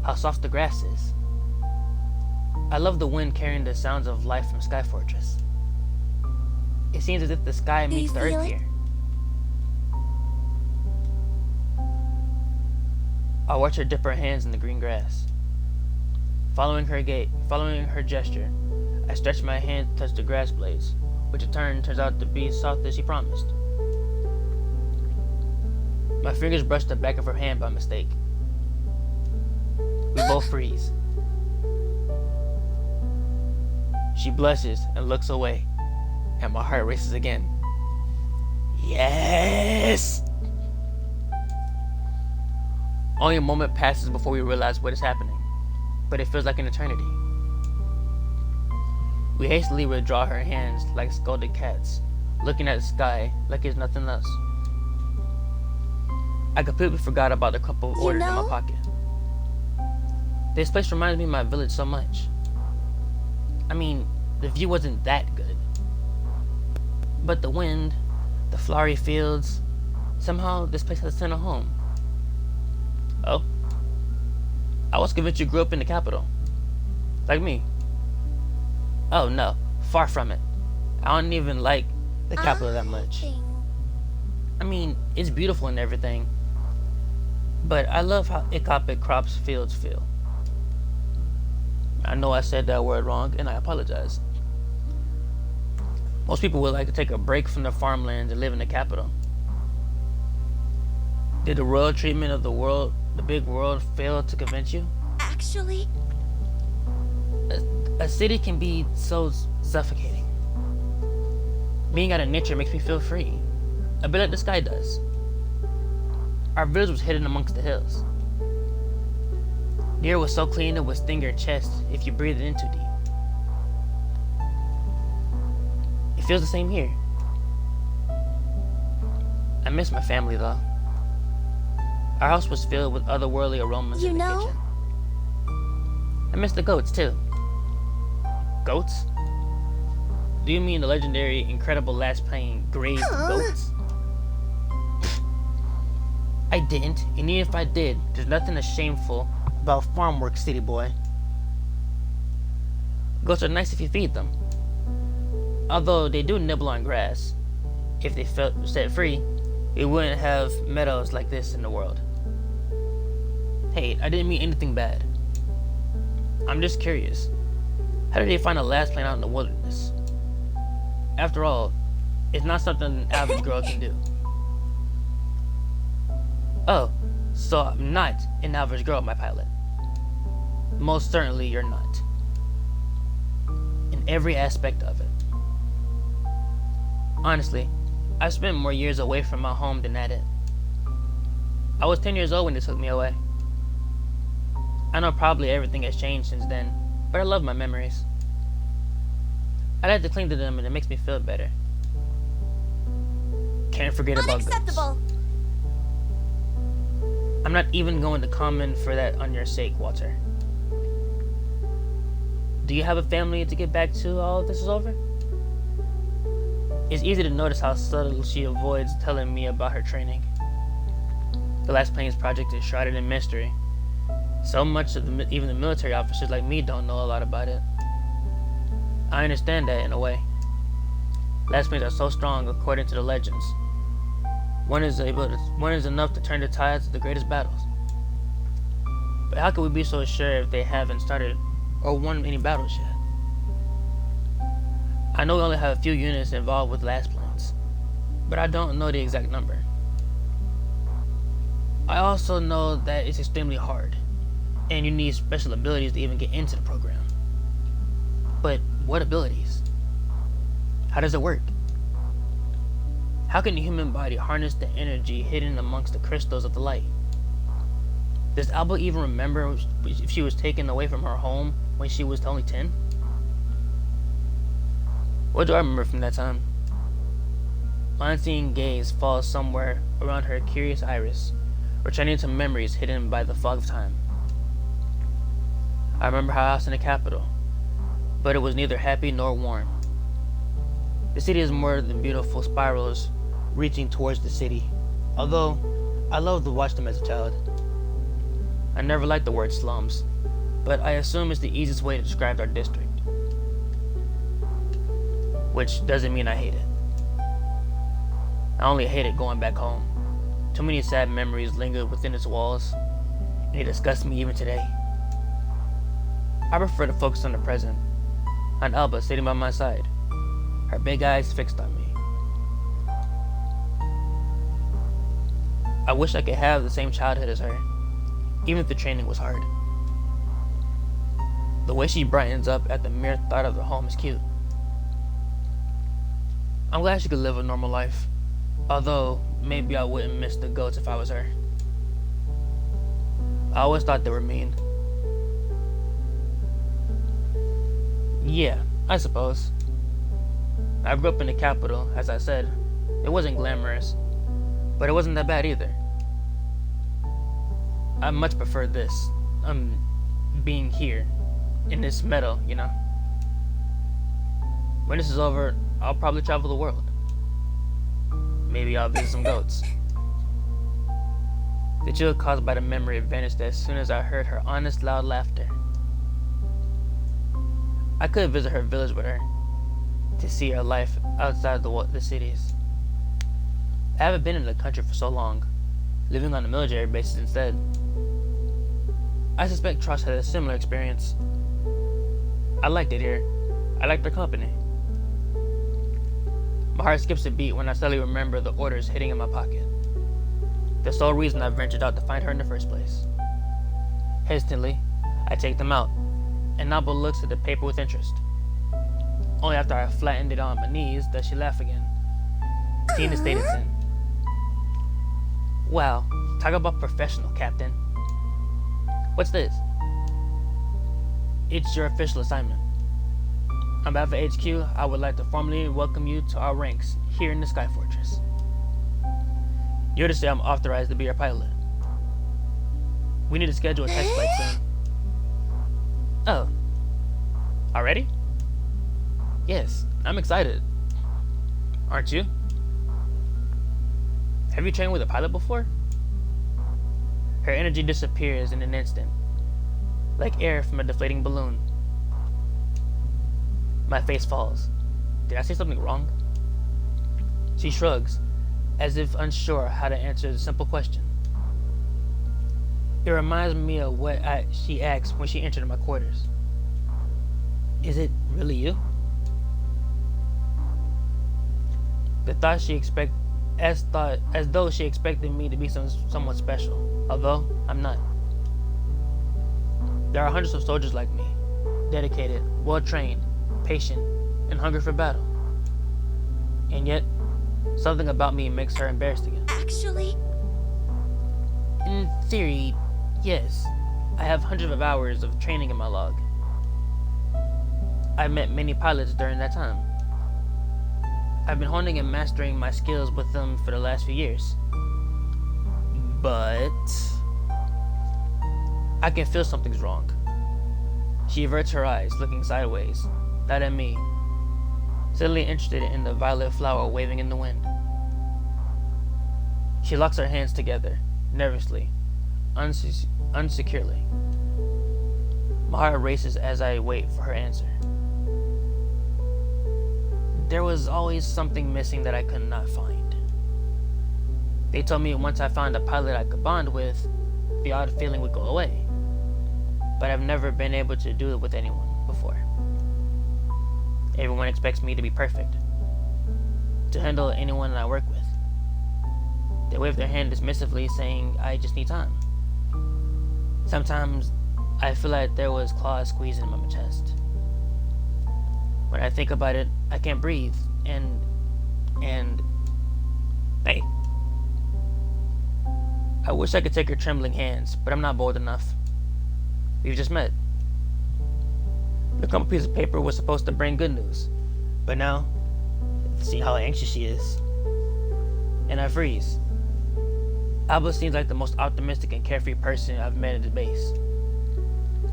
How soft the grass is. I love the wind carrying the sounds of life from Sky Fortress. It seems as if the sky meets the earth here. I watch her dip her hands in the green grass. Following her gesture, I stretch my hand to touch the grass blades, which in turn turns out to be soft as she promised. My fingers brush the back of her hand by mistake. We both freeze. She blushes and looks away, and my heart races again. Yes! Only a moment passes before we realize what is happening, but it feels like an eternity. We hastily withdraw her hands like scolded cats, looking at the sky like it's nothing else. I completely forgot about the couple of orders in my pocket. This place reminds me of my village so much. I mean, the view wasn't that good. But the wind, the flowery fields, somehow this place has a sense of home. Oh? I was convinced you grew up in the capital. Like me. Oh no, far from it. I don't even like the capital that much. I mean, it's beautiful and everything. But I love how Ikapic crops fields feel. I know I said that word wrong, and I apologize. Most people would like to take a break from the farmlands and live in the capital. Did the royal treatment of the big world, fail to convince you? Actually, A city can be so suffocating. Being out of nature makes me feel free, a bit like the sky does. Our village was hidden amongst the hills. The air was so clean it would sting your chest if you breathed it in too deep. It feels the same here. I miss my family though. Our house was filled with otherworldly aromas in the kitchen. I miss the goats too. Goats? Do you mean the legendary, incredible Lassplanes grazed goats? I didn't, and even if I did, there's nothing as shameful about farm work, city boy. Goats are nice if you feed them. Although they do nibble on grass. If they felt set free, we wouldn't have meadows like this in the world. Hey, I didn't mean anything bad. I'm just curious. How did they find a Lassplane out in the wilderness? After all, it's not something an average girl can do. Oh, so I'm not an average girl, my pilot. Most certainly you're not. In every aspect of it. Honestly, I've spent more years away from my home than at it. I was 10 years old when they took me away. I know probably everything has changed since then, but I love my memories. I like to cling to them and it makes me feel better. Can't forget about goats. I'm not even going to comment for that on your sake, Walter. Do you have a family to get back to all of this is over? It's easy to notice how subtle she avoids telling me about her training. The Lassplanes project is shrouded in mystery. So much that even the military officers like me don't know a lot about it. I understand that in a way. Lassplanes are so strong according to the legends. One is enough to turn the tides of the greatest battles. But how can we be so sure if they haven't started or won any battles yet? I know we only have a few units involved with Lassplanes, but I don't know the exact number. I also know that it's extremely hard, and you need special abilities to even get into the program. But what abilities? How does it work? How can the human body harness the energy hidden amongst the crystals of the light? Does Alba even remember if she was taken away from her home when she was only 10? What do I remember from that time? My unseeing gaze falls somewhere around her curious iris, returning to memories hidden by the fog of time. I remember her house in the capital, but it was neither happy nor warm. The city is more than beautiful spirals reaching towards the city, although I loved to watch them as a child. I never liked the word slums, but I assume it's the easiest way to describe our district. Which doesn't mean I hate it. I only hate it going back home. Too many sad memories linger within its walls, and they disgust me even today. I prefer to focus on the present, on Alba sitting by my side, her big eyes fixed on me. I wish I could have the same childhood as her, even if the training was hard. The way she brightens up at the mere thought of the home is cute. I'm glad she could live a normal life. Although, maybe I wouldn't miss the goats if I was her. I always thought they were mean. Yeah, I suppose. I grew up in the capital, as I said. It wasn't glamorous, but it wasn't that bad either. I much prefer this. Being here, in this meadow, you know. When this is over, I'll probably travel the world. Maybe I'll visit some goats. The chill caused by the memory vanished as soon as I heard her honest, loud laughter. I could visit her village with her, to see her life outside the cities. I haven't been in the country for so long, living on a military basis instead. I suspect Trosh had a similar experience. I liked it here. I liked her company. My heart skips a beat when I suddenly remember the orders hitting in my pocket. The sole reason I ventured out to find her in the first place. Hesitantly, I take them out, and Naba looks at the paper with interest. Only after I flattened it on my knees does she laugh again. Tina Davidson. Wow, talk about professional, Captain. What's this? It's your official assignment. On behalf of HQ, I would like to formally welcome you to our ranks here in the Sky Fortress. You're to say I'm authorized to be your pilot. We need to schedule a test flight soon. Oh. Already? Yes, I'm excited. Aren't you? Have you trained with a pilot before? Her energy disappears in an instant, like air from a deflating balloon. My face falls. Did I say something wrong? She shrugs, as if unsure how to answer the simple question. It reminds me of what she asked when she entered my quarters. Is it really you? The thought she as though she expected me to be someone special, although I'm not. There are hundreds of soldiers like me, dedicated, well-trained, patient, and hungry for battle. And yet, something about me makes her embarrassed again. Actually, In theory, yes. I have hundreds of hours of training in my log. I've met many pilots during that time. I've been honing and mastering my skills with them for the last few years. But I can feel something's wrong. She averts her eyes, looking sideways, not at me, suddenly interested in the violet flower waving in the wind. She locks her hands together, nervously, unsecurely. My heart races as I wait for her answer. There was always something missing that I could not find. They told me once I found a pilot I could bond with, the odd feeling would go away. But I've never been able to do it with anyone before. Everyone expects me to be perfect, to handle anyone I work with. They wave their hand dismissively, saying I just need time. Sometimes I feel like there was claws squeezing in my chest. When I think about it, I can't breathe, and hey. I wish I could take her trembling hands, but I'm not bold enough. We've just met. The crumpled piece of paper was supposed to bring good news, but now, see how anxious she is. And I freeze. Alba seems like the most optimistic and carefree person I've met at the base.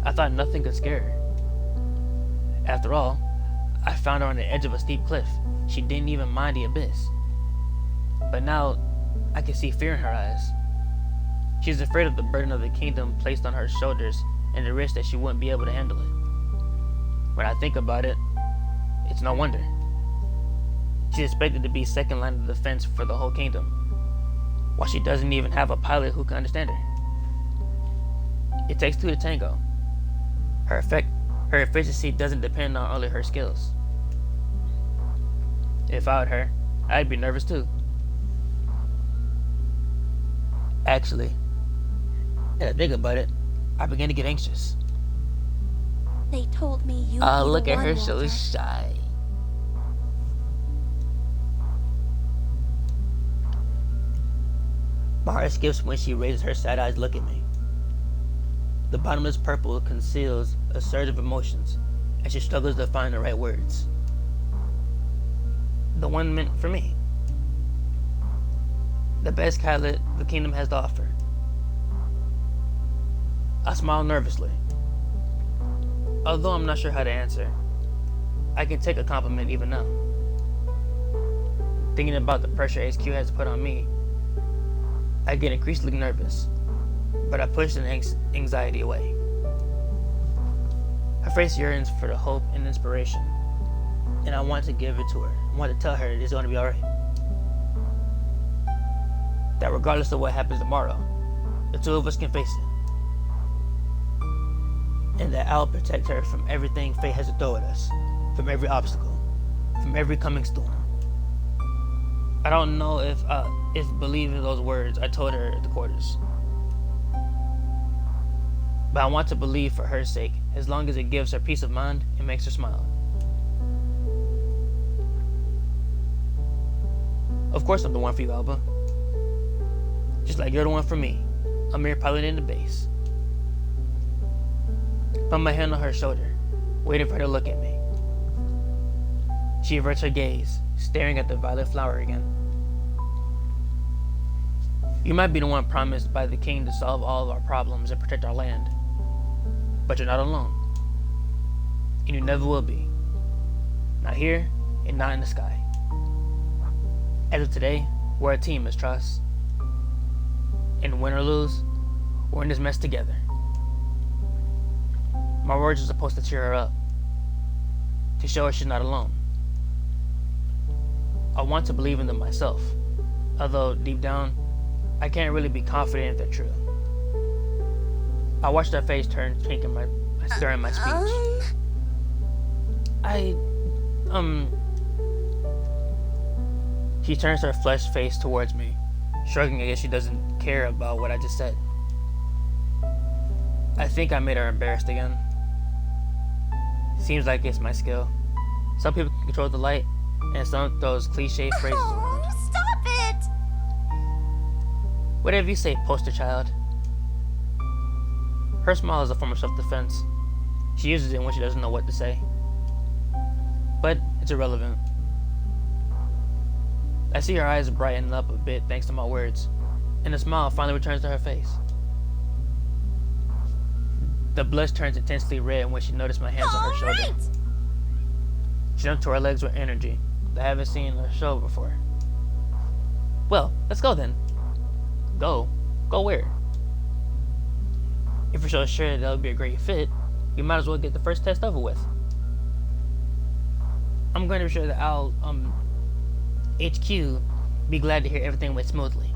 I thought nothing could scare her. After all, I found her on the edge of a steep cliff. She didn't even mind the abyss. But now, I can see fear in her eyes. She's afraid of the burden of the kingdom placed on her shoulders and the risk that she wouldn't be able to handle it. When I think about it, it's no wonder. She's expected to be second line of defense for the whole kingdom, while she doesn't even have a pilot who can understand her. It takes two to tango. Her efficiency doesn't depend on only her skills. If I were her, I'd be nervous too. Actually, as I think about it, I begin to get anxious. they told me you. Oh, look at her so shy. My heart skips when she raises her sad eyes to look at me. The bottomless purple conceals a surge of emotions as she struggles to find the right words. The one meant for me. The best Khaled the kingdom has to offer. I smile nervously. Although I'm not sure how to answer, I can take a compliment even now. Thinking about the pressure HQ has put on me, I get increasingly nervous, but I push the anxiety away. Her face yearns for the hope and inspiration, and I want to give it to her. I want to tell her it's going to be alright. That regardless of what happens tomorrow, the two of us can face it. And that I'll protect her from everything fate has to throw at us, from every obstacle, from every coming storm. I don't know if believing those words I told her at the quarters. But I want to believe for her sake, as long as it gives her peace of mind and makes her smile. Of course I'm the one for you, Alba. Just like you're the one for me. A mere pilot in the base. Put my hand on her shoulder, waiting for her to look at me. She averts her gaze, staring at the violet flower again. You might be the one promised by the king to solve all of our problems and protect our land. But you're not alone. And you never will be. Not here, and not in the sky. As of today, we're a team, Miss Truss. And win or lose, we're in this mess together. My words are supposed to cheer her up, to show her she's not alone. I want to believe in them myself, although deep down, I can't really be confident if they're true. I watched her face turn pink during my speech. She turns her flushed face towards me, shrugging as if she doesn't care about what I just said. I think I made her embarrassed again. Seems like it's my skill. Some people can control the light, and some those cliche phrases around. Stop it! Whatever you say, poster child. Her smile is a form of self-defense. She uses it when she doesn't know what to say. But it's irrelevant. I see her eyes brighten up a bit thanks to my words, and the smile finally returns to her face. The blush turns intensely red when she noticed my hands on her shoulder. Right. She jumped to her legs with energy that I haven't seen her show before. Well, let's go then. Go? Go where? If you're so sure that would be a great fit, you might as well get the first test over with. I'm going to be sure that I'll, HQ, be glad to hear everything went smoothly.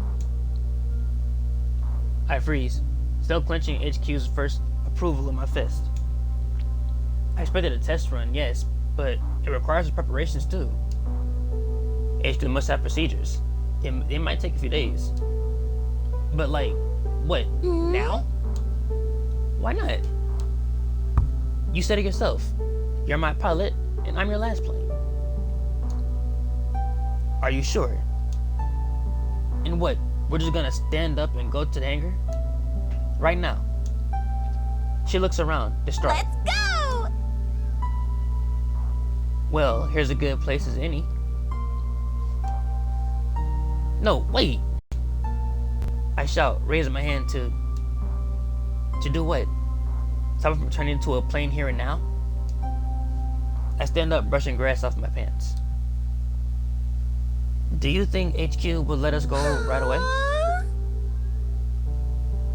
I freeze, still clenching HQ's first approval of my fist. I expected a test run, yes, but it requires preparations too. HQ must have procedures. It might take a few days. But like, what, now? Why not? You said it yourself. You're my pilot, and I'm your last plane. Are you sure? And what, we're just gonna stand up and go to the hangar? Right now. She looks around, distraught. Let's go! Well, here's a good place as any. No, wait! I shout, raising my hand to do what? Stop it from turning into a plane here and now? I stand up, brushing grass off my pants. Do you think HQ will let us go right away?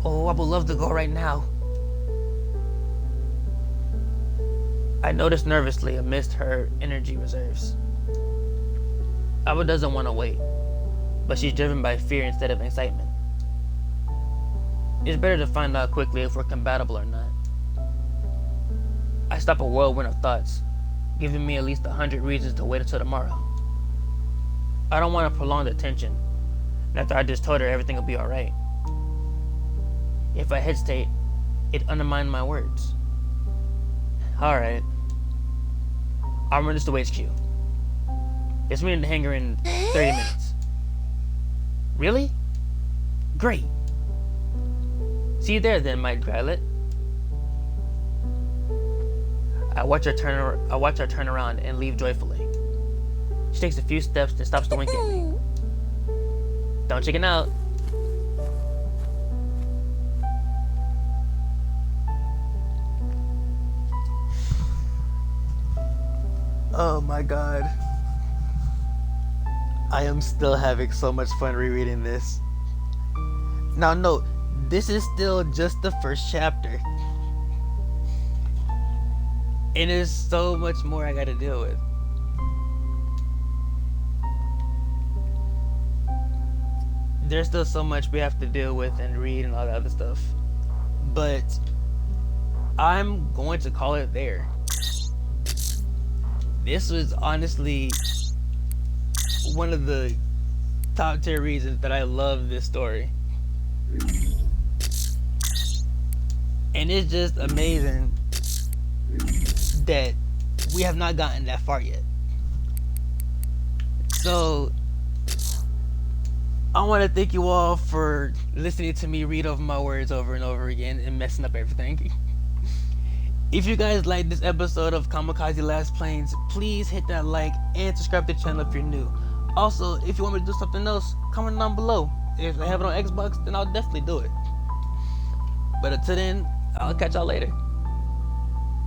Oh, I would love to go right now. I noticed nervously amidst her energy reserves. Abba doesn't want to wait, but she's driven by fear instead of excitement. It's better to find out quickly if we're compatible or not. I stop a whirlwind of thoughts, giving me at least 100 reasons to wait until tomorrow. I don't want to prolong the tension, after I just told her everything will be alright. If I hesitate, it undermines my words. Alright. I'll run this to HQ. It's me in the hangar in 30 minutes. Really? Great. See you there then, my Drylet. I watch her turn around and leave joyfully. She takes a few steps and stops to wink at me. Don't chicken out. Oh my god. I am still having so much fun rereading this. Now note, this is still just the first chapter. And there's so much more I gotta deal with. There's still so much we have to deal with and read and all that other stuff. But I'm going to call it there. This was honestly one of the top tier reasons that I love this story. And it's just amazing that we have not gotten that far yet. So I want to thank you all for listening to me read over my words over and over again and messing up everything. If you guys like this episode of Kamikaze Lassplanes, please hit that like and subscribe to the channel if you're new. Also, if you want me to do something else, comment down below. If I have it on Xbox, then I'll definitely do it. But until then, I'll catch y'all later.